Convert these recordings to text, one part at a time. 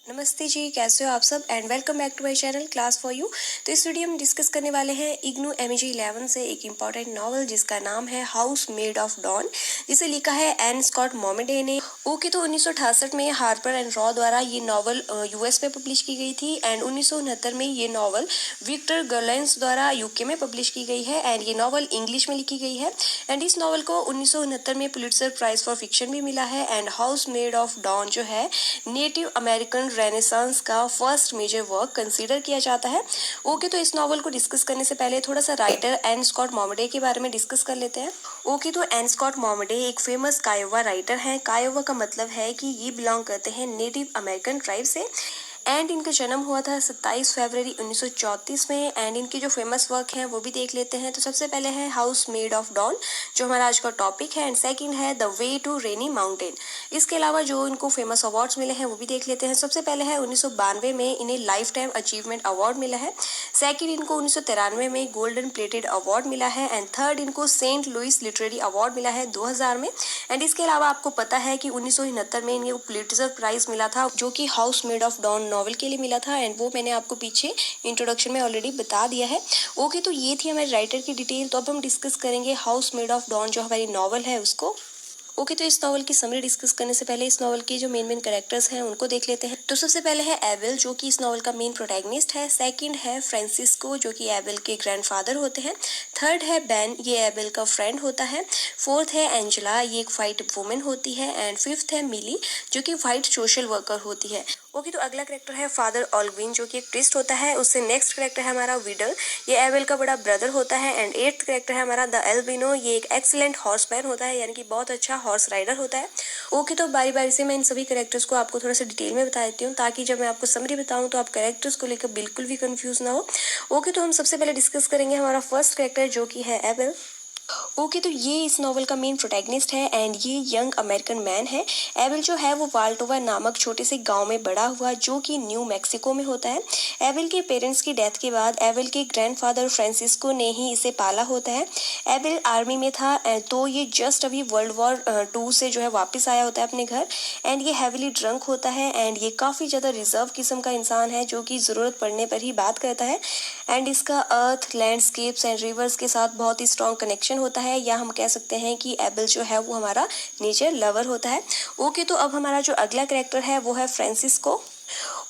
नमस्ते जी, कैसे हो आप सब and welcome back to my channel class for you. तो इस वीडियो में डिस्कस करने वाले हैं इग्नू एमजी 11 से एक इम्पॉर्टेंट नॉवल जिसका नाम है हाउस मेड ऑफ डॉन, जिसे लिखा है एन स्कॉट मोमेडे ने। ओके, तो 1968 में हार्पर एंड रॉ द्वारा ये नॉवल यूएस में पब्लिश की गई थी एंड 1969 में ये नॉवल विक्टर गर्लेंस द्वारा यूके में पब्लिश की गई है एंड ये नॉवल इंग्लिश में लिखी गई है। एंड इस नॉवल को 1969 में पुलिट्जर प्राइज फॉर फिक्शन भी मिला है and house made of dawn जो है नेटिव अमेरिकन रेनेसांस का फर्स्ट मेजर वर्क कंसीडर किया जाता है। ओके, तो इस नॉवल को डिस्कस करने से पहले थोड़ा सा राइटर एन स्कॉट मोमेडे के बारे में डिस्कस कर लेते हैं। ओके, तो एन स्कॉट मोमेडे एक फेमस कायोवा राइटर हैं। कायोवा का मतलब है कि ये बिलोंग करते हैं नेटिव अमेरिकन ट्राइब से एंड इनका जन्म हुआ था 27 फरवरी 1934 में एंड इनके जो फेमस वर्क हैं वो भी देख लेते हैं। तो सबसे पहले है हाउस मेड ऑफ डॉन जो हमारा आज का टॉपिक है एंड सेकंड है the way to Rainy Mountain. इसके अलावा जो इनको फेमस अवार्ड्स मिले हैं वो भी देख लेते हैं। सबसे पहले है 1992 में इन्हें लाइफ टाइम अचीवमेंट अवार्ड मिला है। सेकंड इनको 1993 में गोल्डन प्लेटेड अवार्ड मिला है एंड थर्ड इनको सेंट लुइस लिटरेरी अवार्ड मिला है 2000 में। एंड इसके अलावा आपको पता है कि 1969 में इन्हें पुलिट्जर प्राइज मिला था जो कि house made of dawn novel के लिए मिला था एंड वो मैंने आपको पीछे इंट्रोडक्शन में ऑलरेडी बता दिया है। ओके, तो ये थी हमारे राइटर की डिटेल। तो अब हम डिस्कस करेंगे हाउस मेड ऑफ डॉन जो हमारी नॉवल है उसको। ओके, तो इस नॉवल की समरी डिस्कस करने से पहले इस नॉवल के जो मेन कैरेक्टर्स हैं उनको देख लेते हैं। तो सबसे पहले है एबेल जो कि इस नॉवल का मेन प्रोटैगनिस्ट है। सेकंड है फ्रांसिस्को जो कि एबेल के ग्रैंडफादर होते हैं। थर्ड है बेन, ये एबेल का फ्रेंड होता है। फोर्थ है एंजेला, ये एक वाइट वुमेन होती है एंड फिफ्थ है मिली जो कि वाइट सोशल वर्कर होती है। ओके, तो अगला करेक्टर है फादर ऑल्विन जो कि एक प्रीस्ट होता है। उससे नेक्स्ट करेक्टर है हमारा विडल, ये एबेल का बड़ा ब्रदर होता है एंड एट्थ करेक्टर है हमारा द एल्बिनो, ये एक एक्सीलेंट हॉर्समैन होता है यानी कि बहुत अच्छा हॉर्स राइडर होता है। ओके, तो बारी बारी से मैं इन सभी करेक्टर्स को आपको थोड़ा सा डिटेल में बता देती हूँ ताकि जब मैं आपको समरी बताऊँ तो आप करेक्टर्स को लेकर बिल्कुल भी कंफ्यूज ना हो। ओके, तो हम सबसे पहले डिस्कस करेंगे हमारा फर्स्ट करेक्टर जो कि है एबेल। ओके, तो ये इस नॉवल का मेन प्रोटैगनिस्ट है एंड ये यंग अमेरिकन मैन है। एबेल जो है वो वाल्टोवा नामक छोटे से गांव में बड़ा हुआ जो कि न्यू मैक्सिको में होता है। एबेल के पेरेंट्स की डेथ के बाद एबेल के ग्रैंडफादर फ्रांसिस्को ने ही इसे पाला होता है। एबेल आर्मी में था तो ये जस्ट अभी वर्ल्ड वॉर 2 से जो है वापस आया होता है अपने घर एंड ये हैविली ड्रंक होता है एंड ये काफ़ी ज़्यादा रिजर्व किस्म का इंसान है जो कि ज़रूरत पड़ने पर ही बात करता है एंड इसका अर्थ लैंडस्केप्स एंड रिवर्स के साथ बहुत ही स्ट्रॉन्ग कनेक्शन होता है, या हम कह सकते हैं कि एबेल जो है वो हमारा नेचर लवर होता है। ओके, तो अब हमारा जो अगला कैरेक्टर है वो है फ्रांसिस्को।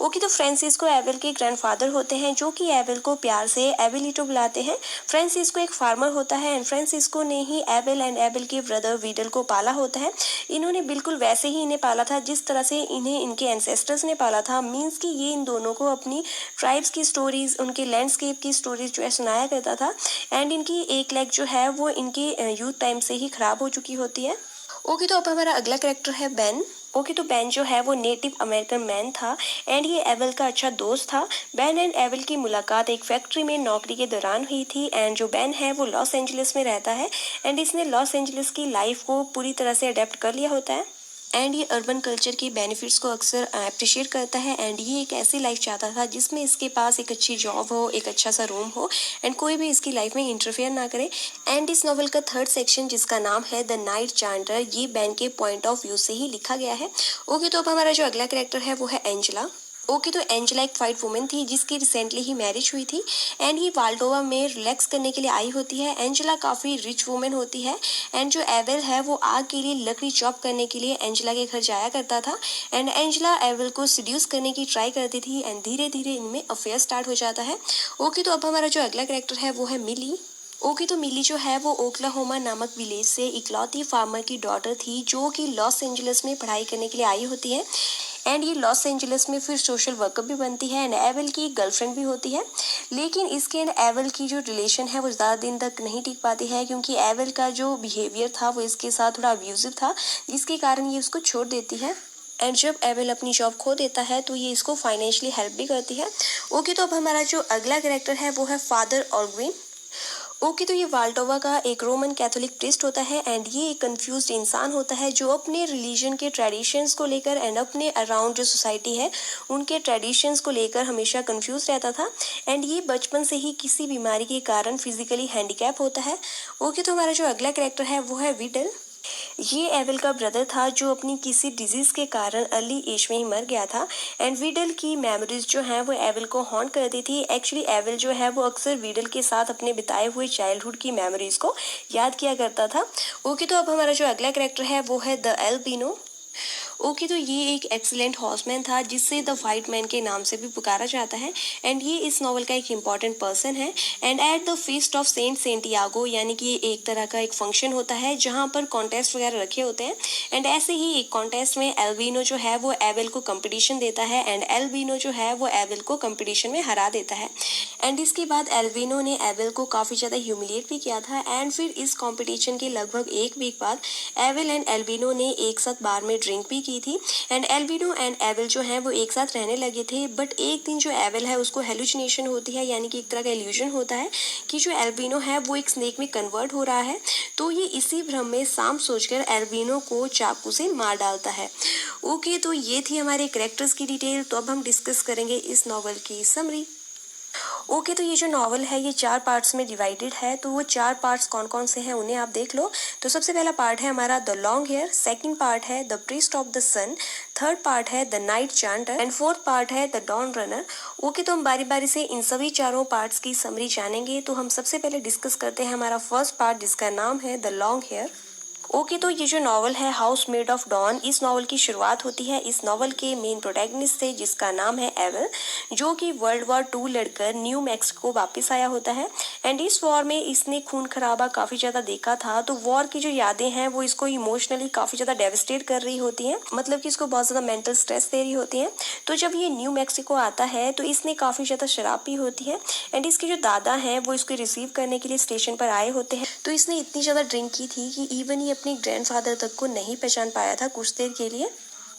ओके, तो फ्रांसिस्को एबेल के ग्रैंडफादर होते हैं जो कि एबेल को प्यार से एबेलिटो बुलाते हैं। फ्रांसिस्को एक फार्मर होता है एंड फ्रांसिस्को ने ही एबेल एंड एबेल के ब्रदर वीडल को पाला होता है। इन्होंने बिल्कुल वैसे ही इन्हें पाला था जिस तरह से इन्हें इनके एंसेस्टर्स ने पाला था। मीन्स कि ये इन दोनों को अपनी ट्राइब्स की स्टोरीज, उनके लैंडस्केप की स्टोरीज जो है सुनाया करता था एंड इनकी एक लेग जो है वो इनके यूथ टाइम से ही खराब हो चुकी होती है। ओके, तो अब हमारा अगला कैरेक्टर है बेन। ओके, तो बेन जो है वो नेटिव अमेरिकन मैन था एंड ये एबेल का अच्छा दोस्त था। बेन एंड एबेल की मुलाकात एक फैक्ट्री में नौकरी के दौरान हुई थी एंड जो बेन है वो लॉस एंजलिस में रहता है एंड इसने लॉस एंजलिस की लाइफ को पूरी तरह से अडेप्ट कर लिया होता है एंड ये अर्बन कल्चर के बेनिफिट्स को अक्सर अप्रिशिएट करता है एंड ये एक ऐसी लाइफ चाहता था जिसमें इसके पास एक अच्छी जॉब हो, एक अच्छा सा रूम हो एंड कोई भी इसकी लाइफ में इंटरफेयर ना करे। एंड इस नॉवल का थर्ड सेक्शन जिसका नाम है द नाइट चांडलर, ये बेन के पॉइंट ऑफ व्यू से ही लिखा गया है। ओके, तो अब हमारा जो अगला कैरेक्टर है वो है एंजेला। ओके, तो एंजेला एक वाइट वुमेन थी जिसकी रिसेंटली ही मैरिज हुई थी एंड ये वाल्डोवा में रिलैक्स करने के लिए आई होती है। एंजेला काफ़ी रिच वुमेन होती है एंड जो एबेल है वो आग के लिए लकड़ी चॉप करने के लिए एंजेला के घर जाया करता था एंड एंजेला एबेल को सिड्यूस करने की ट्राई करती थी एंड धीरे धीरे इनमें अफेयर स्टार्ट हो जाता है। ओके, तो अब हमारा जो अगला कैरेक्टर है वो है मिली। ओके, तो मिली जो है वो ओक्लाहोमा नामक विलेज से इकलौती फार्मर की डॉटर थी जो कि लॉस एंजलिस में पढ़ाई करने के लिए आई होती है एंड ये लॉस एंजलिस में फिर सोशल वर्कर भी बनती है एंड एबेल की गर्लफ्रेंड भी होती है। लेकिन इसके एंड एबेल की जो रिलेशन है वो ज़्यादा दिन तक नहीं टिक पाती है क्योंकि एबेल का जो बिहेवियर था वो इसके साथ थोड़ा अब्यूजिव था जिसके कारण ये उसको छोड़ देती है एंड जब एबेल अपनी जॉब खो देता है तो ये इसको फाइनेंशियली हेल्प भी करती है। ओके, तो अब हमारा जो अगला कैरेक्टर है वो है फादर ऑल्विन। ओके, तो ये वाल्टोवा का एक रोमन कैथोलिक प्रीस्ट होता है एंड ये एक कंफ्यूज्ड इंसान होता है जो अपने रिलीजन के ट्रेडिशंस को लेकर एंड अपने अराउंड जो सोसाइटी है उनके ट्रेडिशंस को लेकर हमेशा कंफ्यूज रहता था एंड ये बचपन से ही किसी बीमारी के कारण फिजिकली हैंडीकैप होता है। ओके, तो हमारा जो अगला कैरेक्टर है वो है विडल। ये एविल का ब्रदर था जो अपनी किसी डिजीज के कारण अर्ली एज में ही मर गया था। एंड वीडल की मेमोरीज जो हैं वो एविल को हॉन्ट करती थी। एक्चुअली एविल जो है वो अक्सर वीडल के साथ अपने बिताए हुए चाइल्डहुड की मेमोरीज को याद किया करता था। ओके, तो अब हमारा जो अगला कैरेक्टर है वो है द एल्बिनो। ओके, तो ये एक एक्सीलेंट हॉर्समैन था जिससे द वाइट मैन के नाम से भी पुकारा जाता है। एंड ये इस नॉवल का एक इम्पॉर्टेंट पर्सन है। And at the feast of saint Santiago, यानी कि ये एक तरह का एक फंक्शन होता है जहाँ पर कॉन्टेस्ट वगैरह रखे होते हैं। एंड ऐसे ही एक कॉन्टेस्ट में एल्बिनो जो है वो एविल को कंपटीशन देता है एंड एल्बिनो जो है वो एविल को कंपटीशन में हरा देता है। एंड इसके बाद एल्बिनो ने एविल को काफ़ी ज़्यादा ह्यूमिलिएट भी किया था। एंड फिर इस कॉम्पिटिशन के लगभग एक वीक बाद एविल एंड एल्बिनो ने एक साथ बार में ड्रिंक भी की थी। एंड एल्बिनो एंड एविल जो है वो एक साथ रहने लगे थे। बट एक दिन जो एविल है उसको हेलुसिनेशन होती है, यानी कि एक तरह का इल्यूजन होता है कि जो एल्बिनो है वो एक स्नेक में कन्वर्ट हो रहा है। तो ये इसी भ्रम में सांप सोचकर एल्बिनो को चाकू से मार डालता है। ओके, तो ये थी हमारे कैरेक्टर्स की डिटेल। तो अब हम डिस्कस करेंगे इस नॉवल की समरी। ओके, तो ये जो नॉवल है ये 4 पार्ट्स में डिवाइडेड है। तो वो 4 पार्ट्स कौन कौन से हैं उन्हें आप देख लो। तो सबसे पहला पार्ट है हमारा the long hair, second part है the priest of the sun, third part है the night chanter and fourth part है द डॉन रनर। ओके, तो हम बारी बारी से इन सभी चारों पार्ट्स की समरी जानेंगे। तो हम सबसे पहले डिस्कस करते हैं हमारा फर्स्ट पार्ट जिसका नाम है द लॉन्ग हेयर। ओके, तो ये जो नॉवल है हाउस मेड ऑफ डॉन, इस नॉवल की शुरुआत होती है इस नॉवल के मेन प्रोटैगनिस्ट से जिसका नाम है एविल, जो कि वर्ल्ड वॉर 2 लड़कर न्यू मैक्सिको वापस आया होता है। एंड इस वॉर में इसने खून खराबा काफ़ी ज़्यादा देखा था। तो वॉर की जो यादें हैं वो इसको इमोशनली काफ़ी ज़्यादा डेविस्टेट कर रही होती हैं, मतलब कि इसको बहुत ज़्यादा मेंटल स्ट्रेस दे रही होती हैं। तो जब ये न्यू मैक्सिको आता है तो इसने काफ़ी ज़्यादा शराब पी होती है। एंड इसके जो दादा हैं वो इसको रिसीव करने के लिए स्टेशन पर आए होते हैं। तो इसने इतनी ज़्यादा ड्रिंक की थी कि इवन ये अपने ग्रैंडफादर तक को नहीं पहचान पाया था कुछ देर के लिए।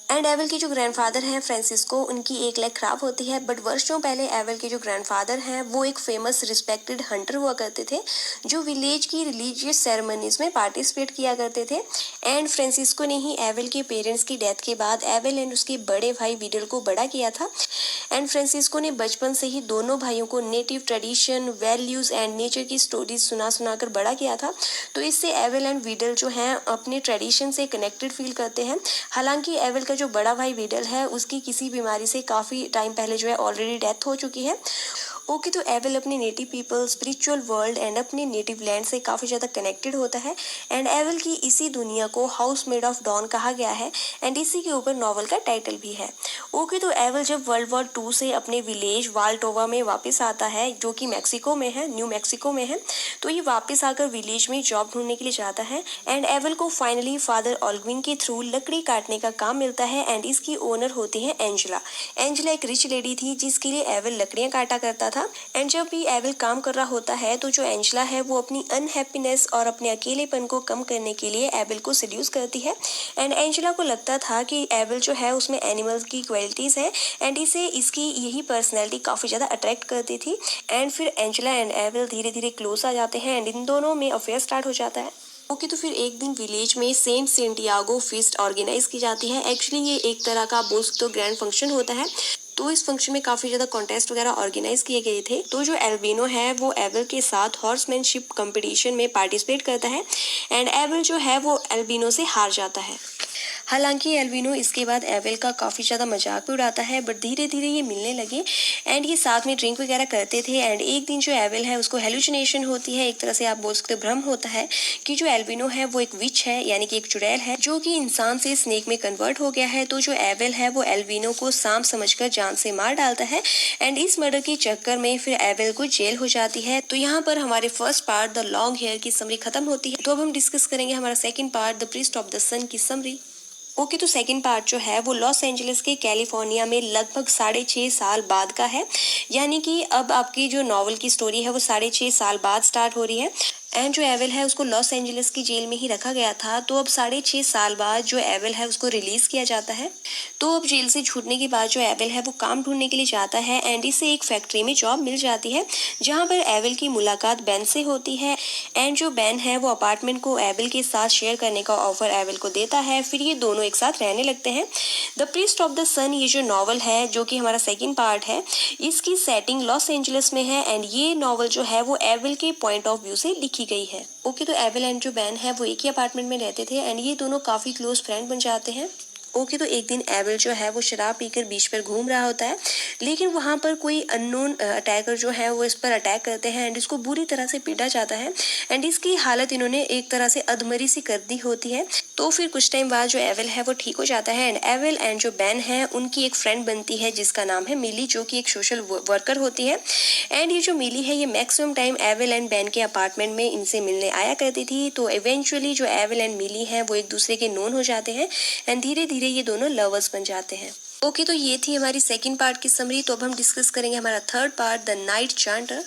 एंड एविल के जो ग्रैंडफादर हैं फ्रांसिस्को, उनकी एक लेग खराब होती है। बट वर्षों पहले एविल के जो ग्रैंडफादर हैं वो एक फेमस रिस्पेक्टेड हंटर हुआ करते थे जो विलेज की रिलीजियस सेरेमनीज में पार्टिसिपेट किया करते थे। एंड फ्रांसिस्को ने ही एविल के पेरेंट्स की डेथ के बाद एविल एंड उसके बड़े भाई विडल को बड़ा किया था। एंड फ्रांसिस्को ने बचपन से ही दोनों भाइयों को native tradition, values and nature की स्टोरीज सुना सुनाकर बड़ा किया था। तो इससे एविल एंड विडल जो हैं अपने ट्रेडिशन से कनेक्टेड फील करते हैं। हालांकि एविल का जो बड़ा भाई विडल है उसकी किसी बीमारी से काफ़ी टाइम पहले जो है ऑलरेडी डेथ हो चुकी है। ओके, तो एविल अपने native people, spiritual world and अपने नेटिव लैंड से काफ़ी ज़्यादा कनेक्टेड होता है। एंड एविल की इसी दुनिया को हाउस मेड ऑफ डॉन कहा गया है एंड इसी के ऊपर नॉवल का टाइटल भी है। ओके, तो एविल जब वर्ल्ड वॉर 2 से अपने विलेज वाल्टोवा में वापस आता है जो कि मैक्सिको में है, न्यू मैक्सिको में है, तो ये वापस आकर विलेज में जॉब ढूंढने के लिए जाता है। एंड एविल को फाइनली फादर ऑल्ग्विन के थ्रू लकड़ी काटने का काम मिलता है एंड इसकी ओनर होती है एंजेला। एंजेला एक रिच लेडी थी जिसके लिए एविल लकड़ियां काटा करता था। एंड जब भी एविल काम कर रहा होता है तो जो एंजेला है वो अपनी अनहैप्पीनेस और अपने अकेलेपन को कम करने के लिए एविल को सेड्यूस करती है। एंड एंजेला को लगता था कि एविल जो है उसमें एनिमल्स की क्वालिटीज हैं एंड इसे इसकी यही पर्सनैलिटी काफ़ी ज़्यादा अट्रैक्ट करती थी। एंड फिर एंजेला एंड एविल धीरे धीरे क्लोज आ जाते हैं एंड इन दोनों में अफेयर स्टार्ट हो जाता है। ओके, तो फिर एक दिन विलेज में सेंट सेंटियागो फीस्ट ऑर्गेनाइज की जाती है। एक्चुअली ये एक तरह का बोल सकते हो ग्रैंड फंक्शन होता है। तो इस फंक्शन में काफी ज्यादा कॉन्टेस्ट वगैरह ऑर्गेनाइज किए गए थे। तो जो एल्बिनो है वो एविल के साथ हॉर्समैनशिप कंपटीशन में पार्टिसिपेट करता है एंड एविल जो है वो एल्बिनो से हार जाता है। हालांकि एल्बिनो इसके बाद एविल का काफ़ी ज़्यादा मजाक भी उड़ाता है, बट धीरे धीरे ये मिलने लगे एंड ये साथ में ड्रिंक वगैरह करते थे। एंड एक दिन जो एविल है उसको हेलुसिनेशन होती है, एक तरह से आप बोल सकते हो भ्रम होता है कि जो एल्बिनो है वो एक विच है, यानी कि एक चुड़ैल है जो कि इंसान से स्नेक में कन्वर्ट हो गया है। तो जो एविल है वो एल्बिनो को सांप समझकर जान से मार डालता है एंड इस मर्डर के चक्कर में फिर एविल को जेल हो जाती है। तो यहाँ पर हमारे first part the long hair की समरी खत्म होती है। तो अब हम डिस्कस करेंगे हमारा second part the priest of the sun की समरी। ओके, तो सेकंड पार्ट जो है वो लॉस एंजलिस के कैलिफोर्निया में लगभग 6.5 साल बाद का है, यानी कि अब आपकी जो नॉवल की स्टोरी है वो 6.5 साल बाद स्टार्ट हो रही है। एंड जो एविल है उसको लॉस एंजलिस की जेल में ही रखा गया था। तो अब 6.5 साल बाद जो एविल है उसको रिलीज किया जाता है। तो अब जेल से छूटने के बाद जो एविल है वो काम ढूंढने के लिए जाता है एंड इसे एक फैक्ट्री में जॉब मिल जाती है जहां पर एविल की मुलाकात बेन से होती है। एंड जो बेन है वो अपार्टमेंट को एविल के साथ शेयर करने का ऑफर एविल को देता है। फिर ये दोनों एक साथ रहने लगते हैं। द प्रीस्ट ऑफ द सन ये जो नॉवल है जो कि हमारा सेकेंड पार्ट है, इसकी सेटिंग लॉस एंजलिस में है एंड ये नॉवल जो है वो एविल के पॉइंट ऑफ व्यू से लिखी लिखी गई है। ओके, तो एविल एंड जो बेन है वो एक ही अपार्टमेंट में रहते थे एंड ये दोनों काफ़ी क्लोज फ्रेंड बन जाते हैं। ओके, तो एक दिन एविल जो है वो शराब पीकर बीच पर घूम रहा होता है, लेकिन वहाँ पर कोई अननोन अटैकर जो है वो इस पर अटैक करते हैं एंड इसको बुरी तरह से पीटा जाता है एंड इसकी हालत इन्होंने एक तरह से अधमरी सी कर दी होती है। तो फिर कुछ टाइम बाद जो एविल है वो ठीक हो जाता है एंड एविल एंड जो बेन है उनकी एक फ्रेंड बनती है जिसका नाम है मिली, जो कि एक सोशल वर्कर होती है। एंड ये जो मिली है ये maximum time Abel and Ben के अपार्टमेंट में इनसे मिलने आया करती थी। तो इवेंचुअली जो एविल एंड मिली है वो एक दूसरे के नोन हो जाते हैं एंड धीरे धीरे ये दोनों लवर्स बन जाते हैं। ओके, तो ये थी हमारी सेकंड पार्ट की समरी। तो अब हम डिस्कस करेंगे हमारा third part, the night chanter.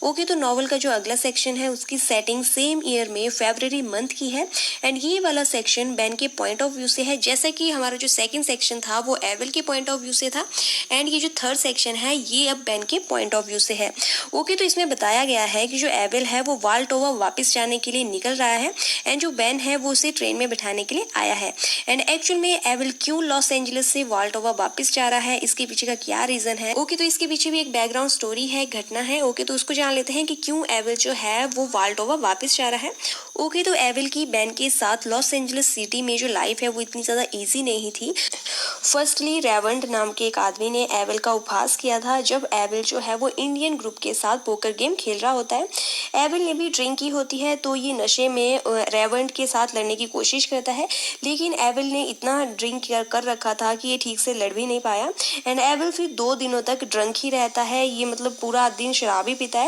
Okay, तो नॉवल का जो अगला सेक्शन है उसकी सेटिंग सेम ईयर में फरवरी मंथ की है एंड ये वाला सेक्शन बेन के पॉइंट ऑफ व्यू से है, जैसा कि हमारा जो सेकंड सेक्शन था वो एविल के पॉइंट ऑफ व्यू से था एंड ये जो थर्ड सेक्शन है ये अब बेन के पॉइंट ऑफ व्यू से है। ओके, तो इसमें बताया गया है कि जो एविल है वो वाल्टोवा वापस जाने के लिए निकल रहा है एंड जो बेन है वो उसे ट्रेन में बिठाने के लिए आया है एंड एक्चुअल में एविल क्यों लॉस एंजलिस से वाल्टोवा वापस जा रहा है, इसके पीछे का क्या रीजन है। ओके, तो इसके पीछे भी एक बैकग्राउंड स्टोरी है, घटना है। ओके, तो उसको जान लेते हैं कि क्यों एविल जो है वो वाल्टोवा वापस जा रहा है। ओके, तो एविल की बेन के साथ लॉस एंजलिस सिटी में जो लाइफ है वो इतनी ज्यादा इजी नहीं थी। फर्स्टली रेवंड नाम के एक आदमी ने एविल का उपहास किया था जब एविल जो है वो इंडियन ग्रुप के साथ पोकर गेम खेल रहा होता है। एविल ने भी ड्रिंक की होती है तो ये नशे में रेवंड के साथ लड़ने की कोशिश करता है, लेकिन एविल ने इतना ड्रिंक कर रखा था कि ये ठीक से लड़ भी नहीं पाया एंड एविल फिर 2 दिनों तक ड्रंक ही रहता है। ये मतलब पूरा दिन शराब ही पीता है।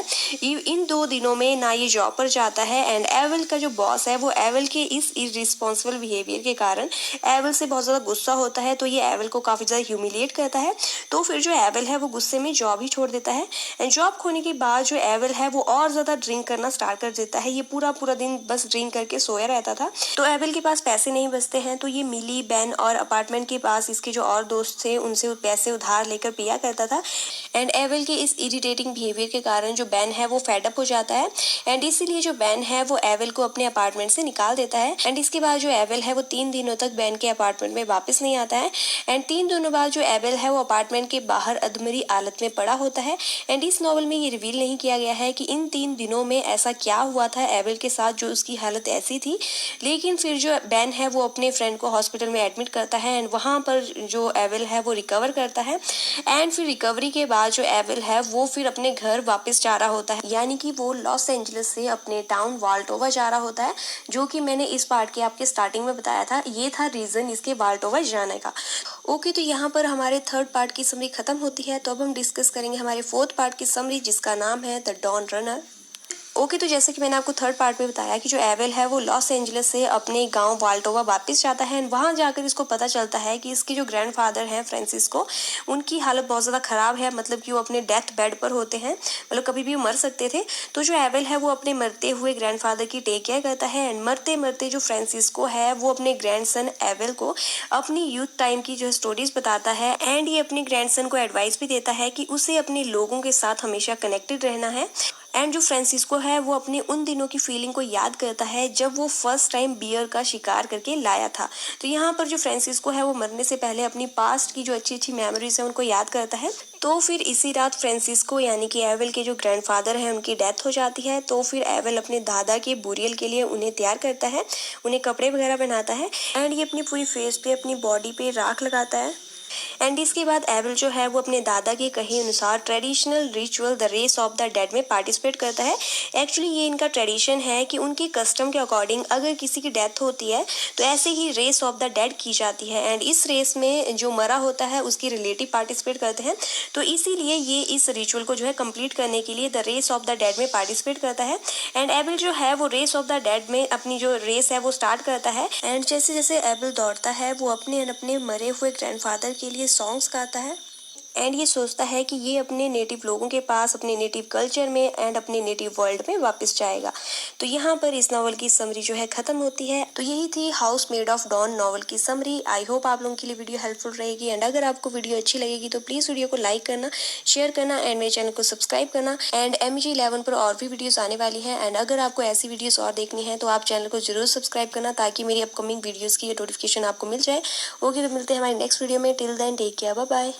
इन 2 दिनों में ना ये जॉब पर जाता है एंड एविल का जो बॉस है वो एविल के इस इररिस्पॉन्सिबल बिहेवियर के कारण एविल से बहुत ज्यादा गुस्सा होता है, तो ये एविल को काफी ज्यादा ह्यूमिलिएट करता है। तो फिर जो एविल है वो गुस्से में जॉब ही छोड़ देता है एंड जॉब खोने के बाद जो एविल है वो और ज्यादा ड्रिंक करना स्टार्ट कर देता है। ये पूरा पूरा दिन बस ड्रिंक करके सोया रहता था। तो एविल के पास पैसे नहीं बचते हैं तो ये मिली, बेन और अपार्टमेंट के पास इसके जो और दोस्त थे उनसे पैसे उधार लेकर पिया करता था एंड एविल के इस इरिटेटिंग बिहेवियर के कारण जो बेन है वो फेडअप हो जाता है एंड इसीलिए जो बेन है वो एविल को अपने अपार्टमेंट से निकाल देता है एंड इसके बाद जो एविल है वो 3 दिनों तक बेन के अपार्टमेंट में वापस नहीं आता है एंड 3 दिनों बाद जो एविल है वो अपार्टमेंट के बाहर अधमरी हालत में पड़ा होता है एंड इस नॉवल में ये रिवील नहीं किया गया है कि इन 3 दिनों में ऐसा क्या हुआ था एविल के साथ जो उसकी हालत ऐसी थी। लेकिन फिर जो बेन है वो अपने फ्रेंड को हॉस्पिटल में एडमिट करता है एंड वहां पर जो एविल है वो रिकवर करता है एंड फिर रिकवरी के बाद जो एविल है वो फिर अपने घर वापस जा रहा होता है, यानी कि वो लॉस एंजलिस से अपने टाउन वाल्टोवा जा रहा होता है, जो कि मैंने इस पार्ट के आपके स्टार्टिंग में बताया था। ये था रीजन इसके वाल्टोवा जाने का। ओके, तो यहाँ पर हमारे थर्ड पार्ट की समरी खत्म होती है। तो अब हम डिस्कस करेंगे हमारे फोर्थ पार्ट की समरी जिसका नाम है द डॉन रनर। ओके, तो जैसे कि मैंने आपको थर्ड पार्ट में बताया कि जो एविल है वो लॉस एंजलिस से अपने गांव वाल्टोवा वापस जाता है एंड वहां जाकर इसको पता चलता है कि इसके जो ग्रैंडफादर हैं फ्रांसिस्को, उनकी हालत बहुत ज़्यादा ख़राब है, मतलब कि वो अपने डेथ बेड पर होते हैं, मतलब कभी भी मर सकते थे। तो जो एविल है वो अपने मरते हुए ग्रैंडफादर की टेक केयर करता है एंड मरते मरते जो फ्रांसिस्को है वो अपने ग्रैंडसन एविल को अपनी यूथ टाइम की जो स्टोरीज बताता है एंड ये अपने ग्रैंडसन को एडवाइस भी देता है कि उसे अपने लोगों के साथ हमेशा कनेक्टेड रहना है। एंड जो फ्रांसिस्को है वो अपने उन दिनों की फीलिंग को याद करता है जब वो फर्स्ट टाइम बियर का शिकार करके लाया था। तो यहाँ पर जो फ्रांसिस्को है वो मरने से पहले अपनी पास्ट की जो अच्छी अच्छी मेमोरीज है उनको याद करता है। तो फिर इसी रात फ्रांसिस्को यानी कि एविल के जो ग्रैंडफादर हैं उनकी डेथ हो जाती है। तो फिर एविल अपने दादा के बुरियल के लिए उन्हें तैयार करता है, उन्हें कपड़े वगैरह पहनाता है एंड ये अपनी पूरी फेस पे, अपनी बॉडी पे राख लगाता है एंड इसके बाद एविल जो है वो अपने दादा के कहे अनुसार traditional ritual the race of the dead में पार्टिसिपेट करता है। एक्चुअली ये इनका ट्रेडिशन है कि उनकी कस्टम के अकॉर्डिंग अगर किसी की डेथ होती है तो ऐसे ही रेस ऑफ द डेड की जाती है एंड इस रेस में जो मरा होता है उसकी रिलेटिव पार्टिसिपेट करते हैं। तो इसीलिए ये इस रिचुअल को जो है कंप्लीट करने के लिए the race of the dead में पार्टिसिपेट करता है एंड एविल जो है वो रेस ऑफ द डेड में अपनी जो रेस है वो स्टार्ट करता है एंड जैसे जैसे एविल दौड़ता है वो अपने मरे हुए ग्रैंडफादर के लिए सॉन्ग्स गाता है एंड ये सोचता है कि ये अपने नेटिव लोगों के पास, अपने नेटिव कल्चर में एंड अपने नेटिव वर्ल्ड में वापस जाएगा। तो यहाँ पर इस नॉवल की समरी जो है खत्म होती है। तो यही थी house made of dawn novel की समरी। आई होप आप लोगों के लिए वीडियो हेल्पफुल रहेगी एंड अगर आपको वीडियो अच्छी लगेगी तो प्लीज़ वीडियो को लाइक करना, शेयर करना एंड मेरे चैनल को सब्सक्राइब करना एंड MG11 पर और भी वीडियोज़ आने वाली हैं एंड अगर आपको ऐसी वीडियोज़ और देखनी है तो आप चैनल को जरूर सब्सक्राइब करना ताकि मेरी अपकमिंग वीडियोज़ की नोटिफिकेशन आपको मिल जाए। ओके, तो मिलते हैं हमारी नेक्स्ट वीडियो में। Till then take care, bye bye.